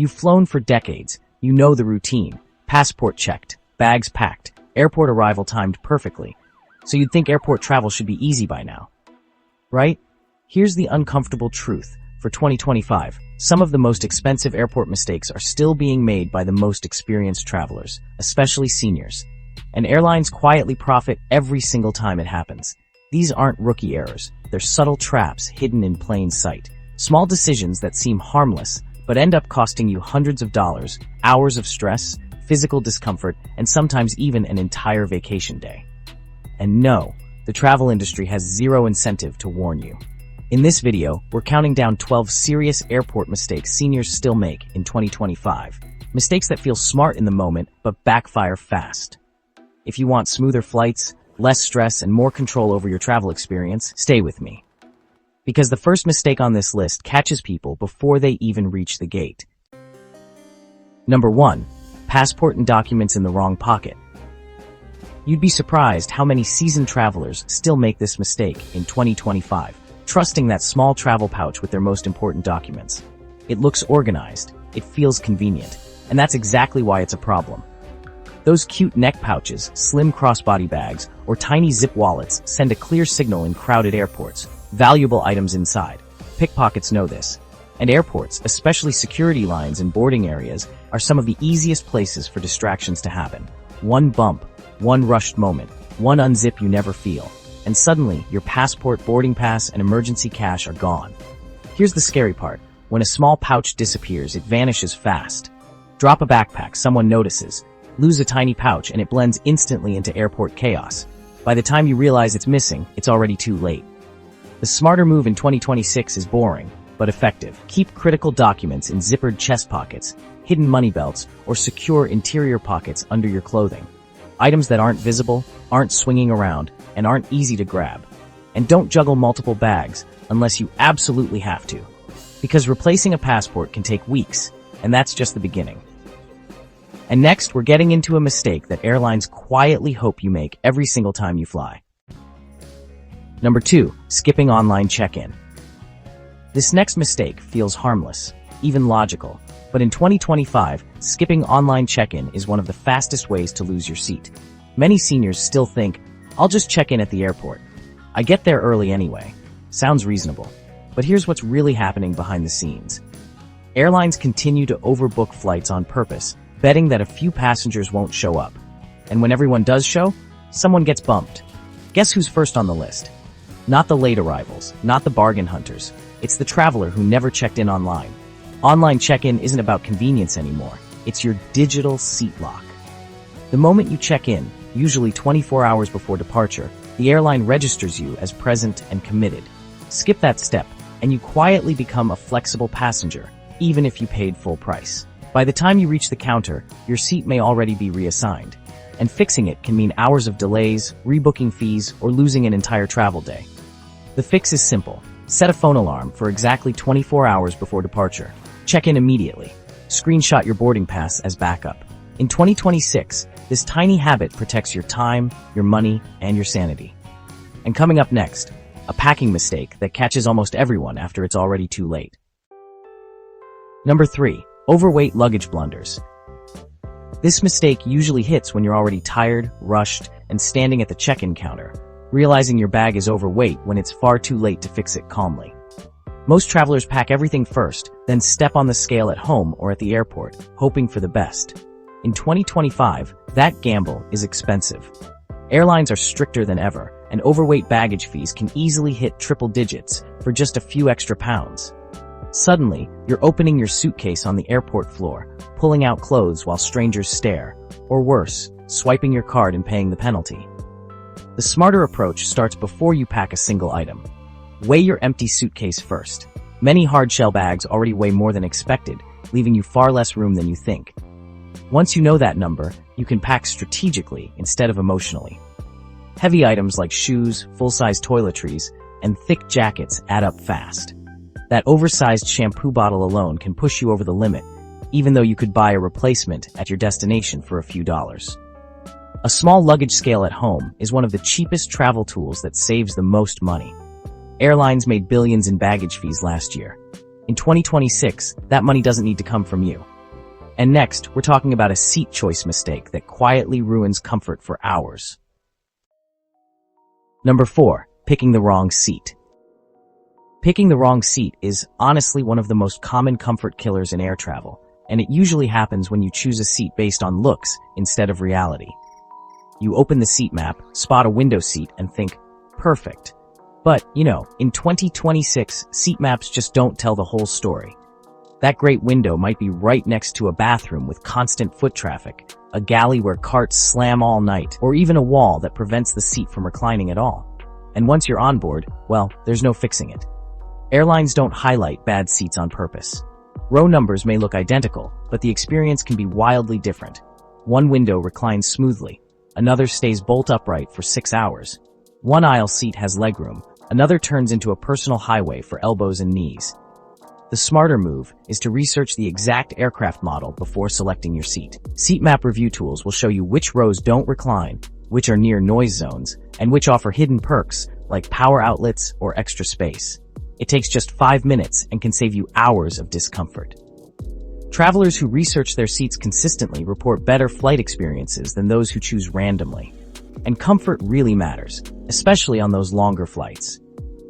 You've flown for decades. You know the routine. Passport checked, bags packed, airport arrival timed perfectly. So you'd think airport travel should be easy by now. Right? Here's the uncomfortable truth. For 2025, some of the most expensive airport mistakes are still being made by the most experienced travelers, especially seniors. And airlines quietly profit every single time it happens. These aren't rookie errors. They're subtle traps hidden in plain sight. Small decisions that seem harmless, but end up costing you hundreds of dollars, hours of stress, physical discomfort, and sometimes even an entire vacation day. And no, the travel industry has zero incentive to warn you. In this video, we're counting down 12 serious airport mistakes seniors still make in 2025. Mistakes that feel smart in the moment, but backfire fast. If you want smoother flights, less stress, and more control over your travel experience, stay with me. Because the first mistake on this list catches people before they even reach the gate. Number 1. Passport and documents in the wrong pocket. You'd be surprised how many seasoned travelers still make this mistake in 2025, trusting that small travel pouch with their most important documents. It looks organized, it feels convenient, and that's exactly why it's a problem. Those cute neck pouches, slim crossbody bags, or tiny zip wallets send a clear signal in crowded airports. Valuable items inside. Pickpockets know this. And airports, especially security lines and boarding areas, are some of the easiest places for distractions to happen. One bump, one rushed moment, one unzip you never feel, and suddenly your passport, boarding pass, and emergency cash are gone. Here's the scary part. When a small pouch disappears, it vanishes fast. Drop a backpack, someone notices. Lose a tiny pouch, and it blends instantly into airport chaos. By the time you realize it's missing, it's already too late. The smarter move in 2026 is boring, but effective. Keep critical documents in zippered chest pockets, hidden money belts, or secure interior pockets under your clothing. Items that aren't visible, aren't swinging around, and aren't easy to grab. And don't juggle multiple bags unless you absolutely have to. Because replacing a passport can take weeks, and that's just the beginning. And next, we're getting into a mistake that airlines quietly hope you make every single time you fly. Number 2, skipping online check-in. This next mistake feels harmless, even logical, but in 2025, skipping online check-in is one of the fastest ways to lose your seat. Many seniors still think, I'll just check in at the airport. I get there early anyway. Sounds reasonable. But here's what's really happening behind the scenes. Airlines continue to overbook flights on purpose, betting that a few passengers won't show up. And when everyone does show, someone gets bumped. Guess who's first on the list? Not the late arrivals, not the bargain hunters. It's the traveler who never checked in online. Online check-in isn't about convenience anymore. It's your digital seat lock. The moment you check in, usually 24 hours before departure, the airline registers you as present and committed. Skip that step, and you quietly become a flexible passenger, even if you paid full price. By the time you reach the counter, your seat may already be reassigned, and fixing it can mean hours of delays, rebooking fees, or losing an entire travel day. The fix is simple. Set a phone alarm for exactly 24 hours before departure. Check in immediately. Screenshot your boarding pass as backup. In 2026, this tiny habit protects your time, your money, and your sanity. And coming up next, a packing mistake that catches almost everyone after it's already too late. Number 3. Overweight luggage blunders. This mistake usually hits when you're already tired, rushed, and standing at the check-in counter, realizing your bag is overweight when it's far too late to fix it calmly. Most travelers pack everything first, then step on the scale at home or at the airport, hoping for the best. In 2025, that gamble is expensive. Airlines are stricter than ever, and overweight baggage fees can easily hit triple digits for just a few extra pounds. Suddenly, you're opening your suitcase on the airport floor, pulling out clothes while strangers stare, or worse, swiping your card and paying the penalty. The smarter approach starts before you pack a single item. Weigh your empty suitcase first. Many hard-shell bags already weigh more than expected, leaving you far less room than you think. Once you know that number, you can pack strategically instead of emotionally. Heavy items like shoes, full-size toiletries, and thick jackets add up fast. That oversized shampoo bottle alone can push you over the limit, even though you could buy a replacement at your destination for a few dollars. A small luggage scale at home is one of the cheapest travel tools that saves the most money. Airlines made billions in baggage fees last year. In 2026, that money doesn't need to come from you. And next, we're talking about a seat choice mistake that quietly ruins comfort for hours. Number 4, picking the wrong seat. Picking the wrong seat is honestly one of the most common comfort killers in air travel, and it usually happens when you choose a seat based on looks instead of reality. You open the seat map, spot a window seat, and think, perfect. But, in 2026, seat maps just don't tell the whole story. That great window might be right next to a bathroom with constant foot traffic, a galley where carts slam all night, or even a wall that prevents the seat from reclining at all. And once you're on board, well, there's no fixing it. Airlines don't highlight bad seats on purpose. Row numbers may look identical, but the experience can be wildly different. One window reclines smoothly, another stays bolt upright for 6 hours. One aisle seat has legroom, another turns into a personal highway for elbows and knees. The smarter move is to research the exact aircraft model before selecting your seat. Seat map review tools will show you which rows don't recline, which are near noise zones, and which offer hidden perks like power outlets or extra space. It takes just 5 minutes and can save you hours of discomfort. Travelers who research their seats consistently report better flight experiences than those who choose randomly. And comfort really matters, especially on those longer flights.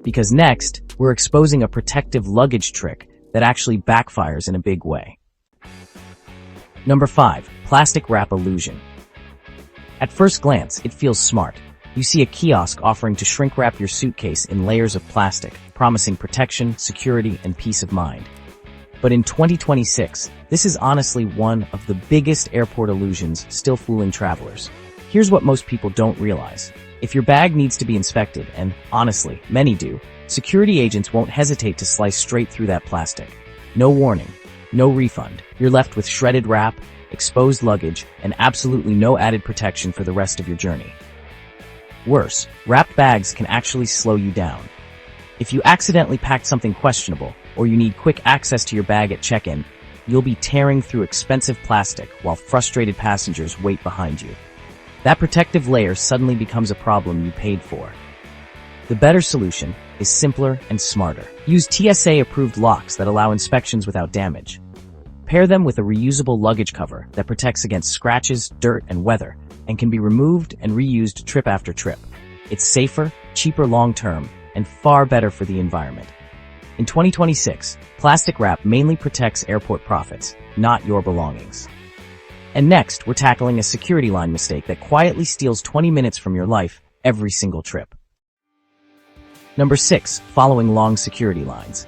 Because next, we're exposing a protective luggage trick that actually backfires in a big way. Number 5, plastic wrap illusion. At first glance, it feels smart. You see a kiosk offering to shrink wrap your suitcase in layers of plastic, promising protection, security, and peace of mind. But in 2026, this is honestly one of the biggest airport illusions still fooling travelers. Here's what most people don't realize. If your bag needs to be inspected, and honestly, many do, security agents won't hesitate to slice straight through that plastic. No warning, no refund. You're left with shredded wrap, exposed luggage, and absolutely no added protection for the rest of your journey. Worse, wrapped bags can actually slow you down. If you accidentally packed something questionable, or you need quick access to your bag at check-in, you'll be tearing through expensive plastic while frustrated passengers wait behind you. That protective layer suddenly becomes a problem you paid for. The better solution is simpler and smarter. Use TSA-approved locks that allow inspections without damage. Pair them with a reusable luggage cover that protects against scratches, dirt, and weather, and can be removed and reused trip after trip. It's safer, cheaper long-term, and far better for the environment. In 2026, plastic wrap mainly protects airport profits, not your belongings. And next, we're tackling a security line mistake that quietly steals 20 minutes from your life every single trip. Number 6, following long security lines.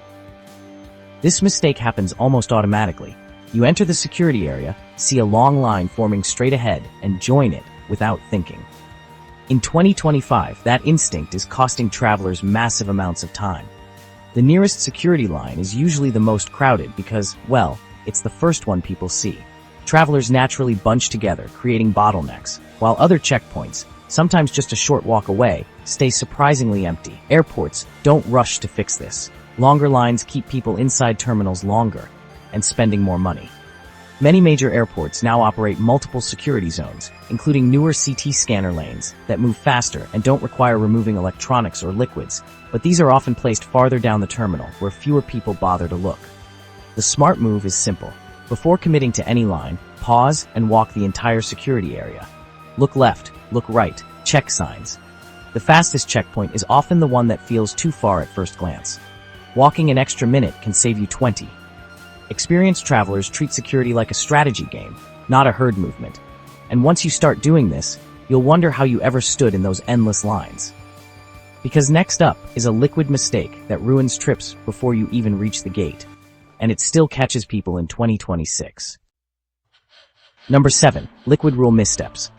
This mistake happens almost automatically. You enter the security area, see a long line forming straight ahead, and join it without thinking. In 2025, that instinct is costing travelers massive amounts of time. The nearest security line is usually the most crowded because, well, it's the first one people see. Travelers naturally bunch together, creating bottlenecks, while other checkpoints, sometimes just a short walk away, stay surprisingly empty. Airports don't rush to fix this. Longer lines keep people inside terminals longer and spending more money. Many major airports now operate multiple security zones, including newer CT scanner lanes that move faster and don't require removing electronics or liquids, but these are often placed farther down the terminal where fewer people bother to look. The smart move is simple. Before committing to any line, pause and walk the entire security area. Look left, look right, check signs. The fastest checkpoint is often the one that feels too far at first glance. Walking an extra minute can save you 20. Experienced travelers treat security like a strategy game, not a herd movement. And once you start doing this, you'll wonder how you ever stood in those endless lines. Because next up is a liquid mistake that ruins trips before you even reach the gate. And it still catches people in 2026. Number 7, liquid rule missteps.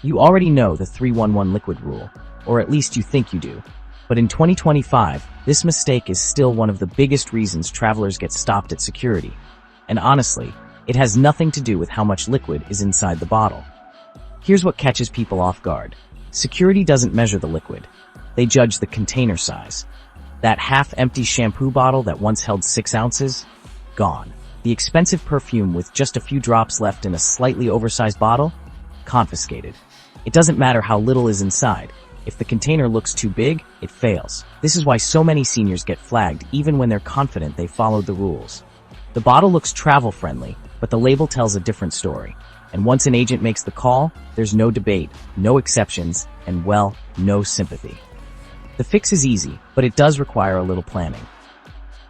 You already know the 311 liquid rule, or at least you think you do. But in 2025, this mistake is still one of the biggest reasons travelers get stopped at security. And honestly, it has nothing to do with how much liquid is inside the bottle. Here's what catches people off guard. Security doesn't measure the liquid. They judge the container size. That half-empty shampoo bottle that once held 6 ounces? Gone. The expensive perfume with just a few drops left in a slightly oversized bottle? Confiscated. It doesn't matter how little is inside. If the container looks too big, it fails. This is why so many seniors get flagged even when they're confident they followed the rules. The bottle looks travel-friendly, but the label tells a different story. And once an agent makes the call, there's no debate, no exceptions, and well, no sympathy. The fix is easy, but it does require a little planning.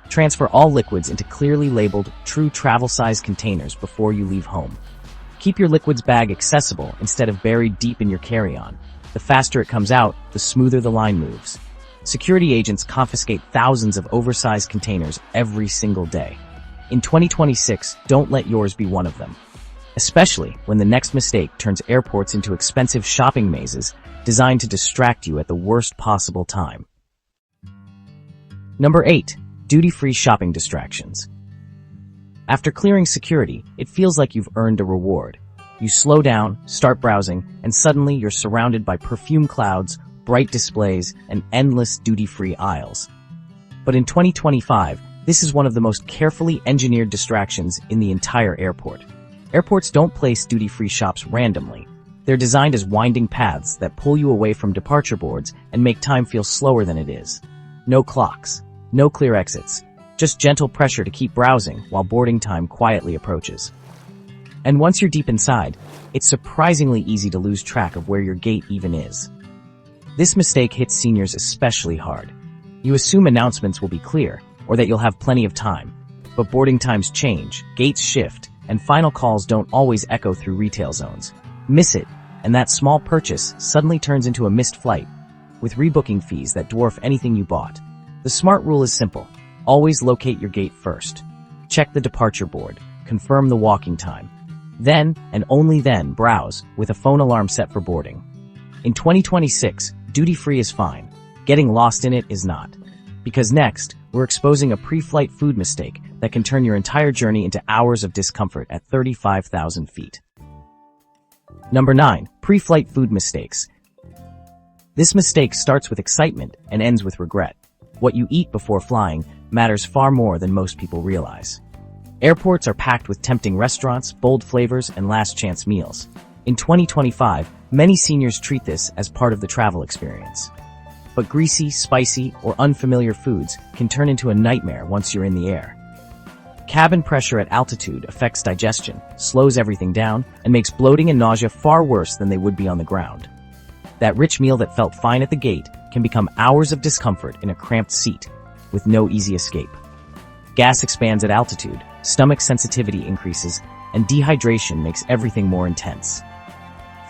Transfer all liquids into clearly labeled, true travel-size containers before you leave home. Keep your liquids bag accessible instead of buried deep in your carry-on. The faster it comes out, the smoother the line moves. Security agents confiscate thousands of oversized containers every single day. In 2026, don't let yours be one of them. Especially when the next mistake turns airports into expensive shopping mazes designed to distract you at the worst possible time. Number 8. Duty-free shopping distractions. After clearing security, it feels like you've earned a reward. You slow down, start browsing, and suddenly you're surrounded by perfume clouds, bright displays, and endless duty-free aisles. But in 2025, this is one of the most carefully engineered distractions in the entire airport. Airports don't place duty-free shops randomly. They're designed as winding paths that pull you away from departure boards and make time feel slower than it is. No clocks, no clear exits, just gentle pressure to keep browsing while boarding time quietly approaches. And once you're deep inside, it's surprisingly easy to lose track of where your gate even is. This mistake hits seniors especially hard. You assume announcements will be clear, or that you'll have plenty of time. But boarding times change, gates shift, and final calls don't always echo through retail zones. Miss it, and that small purchase suddenly turns into a missed flight, with rebooking fees that dwarf anything you bought. The smart rule is simple. Always locate your gate first. Check the departure board. Confirm the walking time. Then, and only then, browse, with a phone alarm set for boarding. In 2026, duty-free is fine. Getting lost in it is not. Because next, we're exposing a pre-flight food mistake that can turn your entire journey into hours of discomfort at 35,000 feet. Number 9. Pre-flight food mistakes. This mistake starts with excitement and ends with regret. What you eat before flying matters far more than most people realize. Airports are packed with tempting restaurants, bold flavors, and last-chance meals. In 2025, many seniors treat this as part of the travel experience. But greasy, spicy, or unfamiliar foods can turn into a nightmare once you're in the air. Cabin pressure at altitude affects digestion, slows everything down, and makes bloating and nausea far worse than they would be on the ground. That rich meal that felt fine at the gate can become hours of discomfort in a cramped seat, with no easy escape. Gas expands at altitude, stomach sensitivity increases, and dehydration makes everything more intense.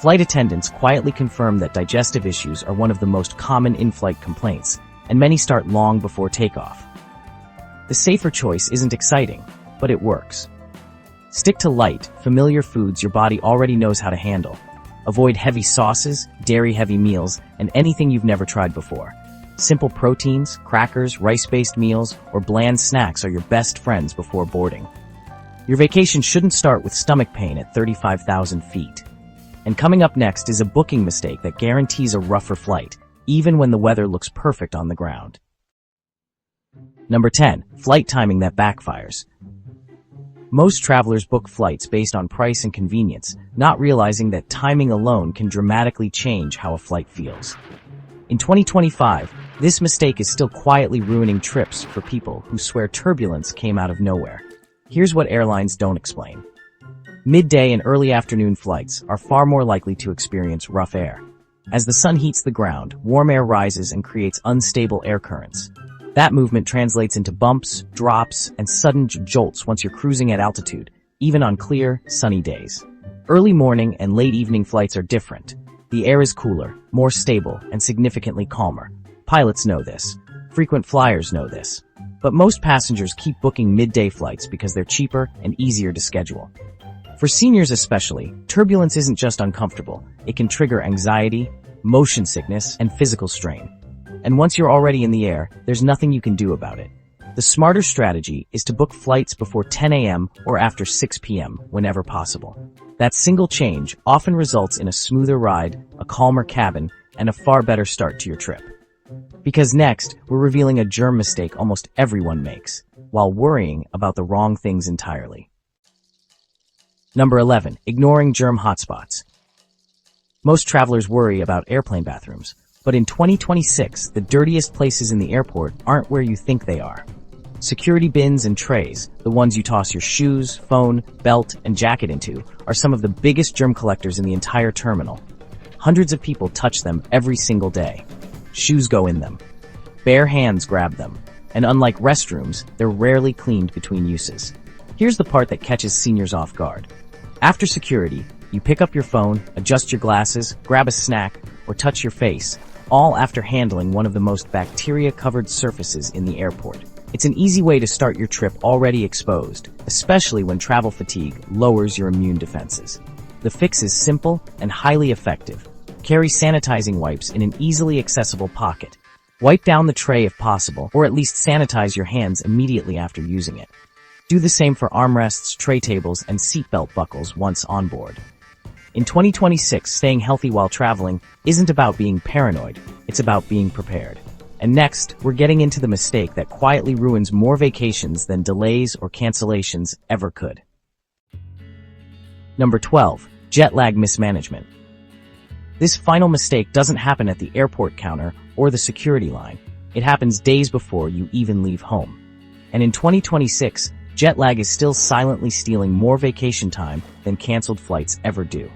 Flight attendants quietly confirm that digestive issues are one of the most common in-flight complaints, and many start long before takeoff. The safer choice isn't exciting, but it works. Stick to light, familiar foods your body already knows how to handle. Avoid heavy sauces, dairy-heavy meals, and anything you've never tried before. Simple proteins, crackers, rice-based meals, or bland snacks are your best friends before boarding. Your vacation shouldn't start with stomach pain at 35,000 feet. And coming up next is a booking mistake that guarantees a rougher flight, even when the weather looks perfect on the ground. Number 10. Flight timing that backfires. Most travelers book flights based on price and convenience, not realizing that timing alone can dramatically change how a flight feels. In 2025, this mistake is still quietly ruining trips for people who swear turbulence came out of nowhere. Here's what airlines don't explain. Midday and early afternoon flights are far more likely to experience rough air. As the sun heats the ground, warm air rises and creates unstable air currents. That movement translates into bumps, drops, and sudden jolts once you're cruising at altitude, even on clear, sunny days. Early morning and late evening flights are different. The air is cooler, more stable, and significantly calmer. Pilots know this. Frequent flyers know this. But most passengers keep booking midday flights because they're cheaper and easier to schedule. For seniors especially, turbulence isn't just uncomfortable. It can trigger anxiety, motion sickness, and physical strain. And once you're already in the air, there's nothing you can do about it. The smarter strategy is to book flights before 10 a.m. or after 6 p.m. whenever possible. That single change often results in a smoother ride, a calmer cabin, and a far better start to your trip. Because next, we're revealing a germ mistake almost everyone makes, while worrying about the wrong things entirely. Number 11. Ignoring germ hotspots. Most travelers worry about airplane bathrooms, But in 2026, the dirtiest places in the airport aren't where you think they are. Security bins and trays, the ones you toss your shoes, phone, belt, and jacket into, are some of the biggest germ collectors in the entire terminal. Hundreds of people touch them every single day. Shoes go in them. Bare hands grab them. And unlike restrooms, they're rarely cleaned between uses. Here's the part that catches seniors off guard. After security, you pick up your phone, adjust your glasses, grab a snack, or touch your face, all after handling one of the most bacteria-covered surfaces in the airport. It's an easy way to start your trip already exposed, especially when travel fatigue lowers your immune defenses. The fix is simple and highly effective. Carry sanitizing wipes in an easily accessible pocket. Wipe down the tray if possible, or at least sanitize your hands immediately after using it. Do the same for armrests, tray tables, and seatbelt buckles once on board. In 2026, staying healthy while traveling isn't about being paranoid, it's about being prepared. And next, we're getting into the mistake that quietly ruins more vacations than delays or cancellations ever could. Number 12. Jet lag mismanagement. This final mistake doesn't happen at the airport counter or the security line. It happens days before you even leave home. And in 2026, jet lag is still silently stealing more vacation time than canceled flights ever do.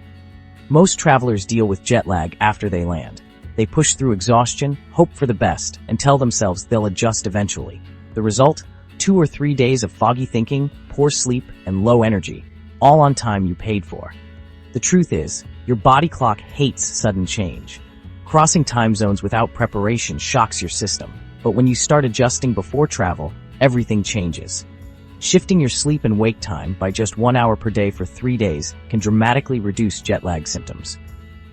Most travelers deal with jet lag after they land. They push through exhaustion, hope for the best, and tell themselves they'll adjust eventually. The result? 2 or 3 days of foggy thinking, poor sleep, and low energy, all on time you paid for. The truth is, your body clock hates sudden change. Crossing time zones without preparation shocks your system, but when you start adjusting before travel, everything changes. Shifting your sleep and wake time by just 1 hour per day for 3 days can dramatically reduce jet lag symptoms.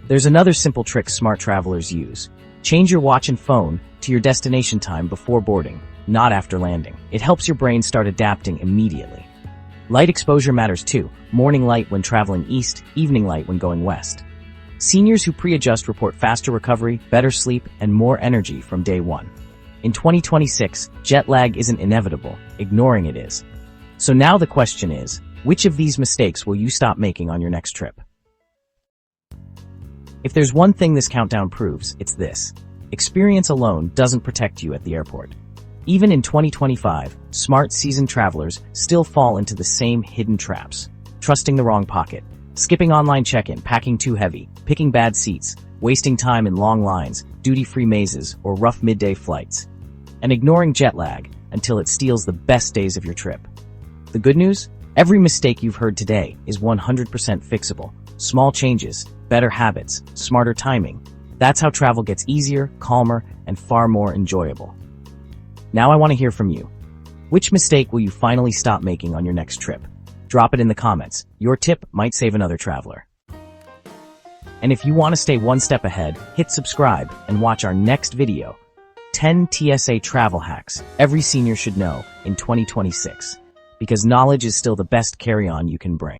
There's another simple trick smart travelers use. Change your watch and phone to your destination time before boarding, not after landing. It helps your brain start adapting immediately. Light exposure matters too. Morning light when traveling east, evening light when going west. Seniors who pre-adjust report faster recovery, better sleep, and more energy from day one. In 2026, jet lag isn't inevitable, ignoring it is. So now the question is, which of these mistakes will you stop making on your next trip? If there's one thing this countdown proves, it's this. Experience alone doesn't protect you at the airport. Even in 2025, smart seasoned travelers still fall into the same hidden traps. Trusting the wrong pocket, skipping online check-in, packing too heavy, picking bad seats, wasting time in long lines, duty-free mazes, or rough midday flights. And ignoring jet lag until it steals the best days of your trip. The good news? Every mistake you've heard today is 100% fixable. Small changes, better habits, smarter timing. That's how travel gets easier, calmer, and far more enjoyable. Now I want to hear from you. Which mistake will you finally stop making on your next trip? Drop it in the comments. Your tip might save another traveler. And if you want to stay one step ahead, hit subscribe and watch our next video. 10 TSA travel hacks every senior should know in 2026. Because knowledge is still the best carry-on you can bring.